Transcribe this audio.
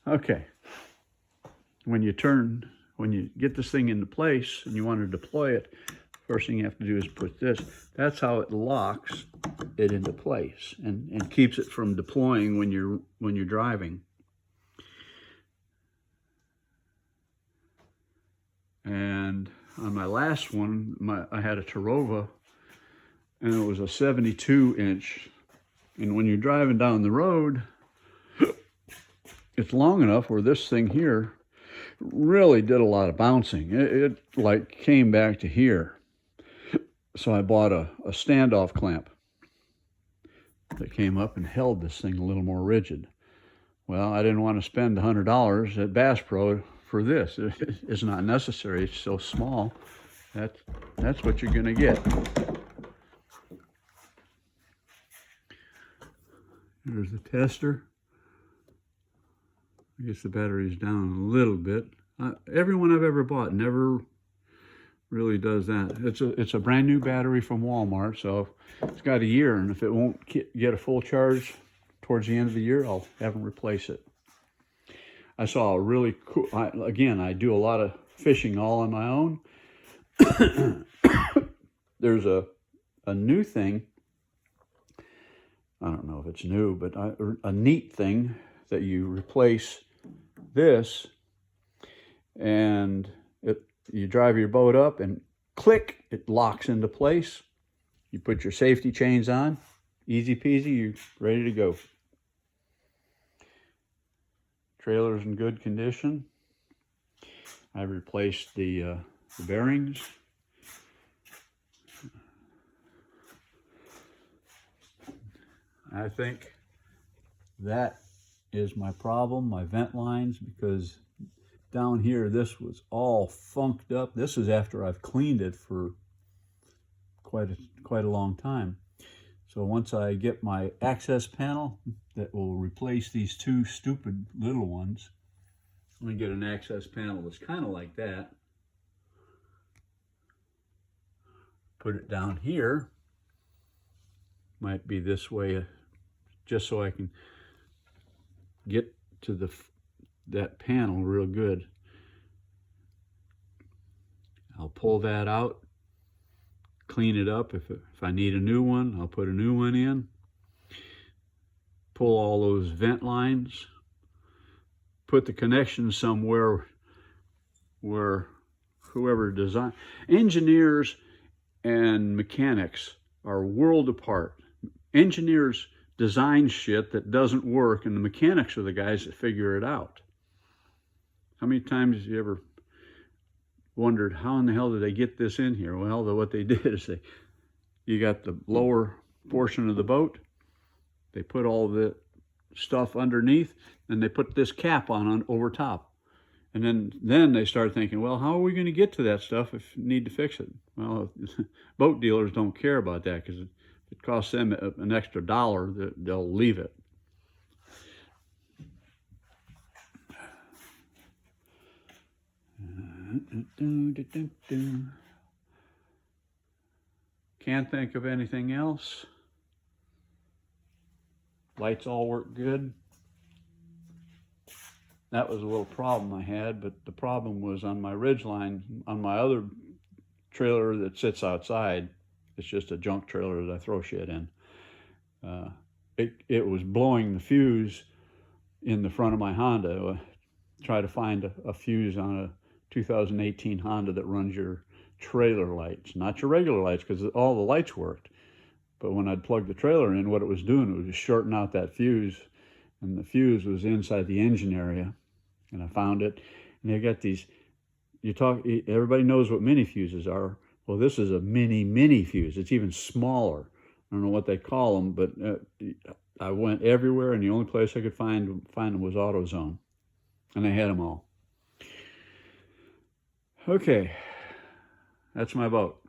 Okay. When you get this thing into place and you want to deploy it, first thing you have to do is put this. That's how it locks it into place and keeps it from deploying when you're driving. And on my last one, I had a Tarova, and it was a 72-inch. And when you're driving down the road, it's long enough where this thing here really did a lot of bouncing. It like came back to here. So I bought a standoff clamp that came up and held this thing a little more rigid. Well, I didn't want to spend $100 at Bass Pro for this. It's not necessary. It's so small. That's what you're gonna get. There's the tester. I guess the battery's down a little bit. Everyone I've ever bought never really does that. It's a brand new battery from Walmart, so it's got a year, and if it won't get a full charge towards the end of the year, I'll have them replace it. I saw a really cool, again, I do a lot of fishing all on my own. There's a new thing, I don't know if it's new, but a neat thing that you replace this, and you drive your boat up and click, it locks into place. You put your safety chains on, easy peasy, you're ready to go. Trailer's in good condition. I replaced the bearings. I think that is my problem, my vent lines, because down here this was all funked up. This is after I've cleaned it for quite a long time. So once I get my access panel that will replace these two stupid little ones, I'm gonna get an access panel that's kind of like that. Put it down here. Might be this way, just so I can get to that panel real good. I'll pull that out, clean it up. If I need a new one, I'll put a new one in. Pull all those vent lines, put the connections somewhere where whoever designed, engineers and mechanics are world apart. Engineers design shit that doesn't work, and the mechanics are the guys that figure it out. How many times have you ever wondered how in the hell did they get this in here? Well, what they did is you got the lower portion of the boat, they put all the stuff underneath, and they put this cap on over top. And then they start thinking, well, how are we going to get to that stuff if you need to fix it? Well, boat dealers don't care about that, because if it costs them an extra $1, they'll leave it. Can't think of anything else. Lights all work good. That was a little problem I had, but the problem was on my ridgeline, on my other trailer that sits outside. It's just a junk trailer that I throw shit in. It was blowing the fuse in the front of my Honda. Try to find a fuse on a 2018 Honda that runs your trailer lights, not your regular lights, because all the lights worked. But when I'd plug the trailer in, what it was doing, it was just shorting out that fuse, and the fuse was inside the engine area. And I found it, and they got these, everybody knows what mini fuses are. Well, this is a mini fuse. It's even smaller. I don't know what they call them, but I went everywhere, and the only place I could find them was AutoZone, and they had them all. Okay, that's my boat.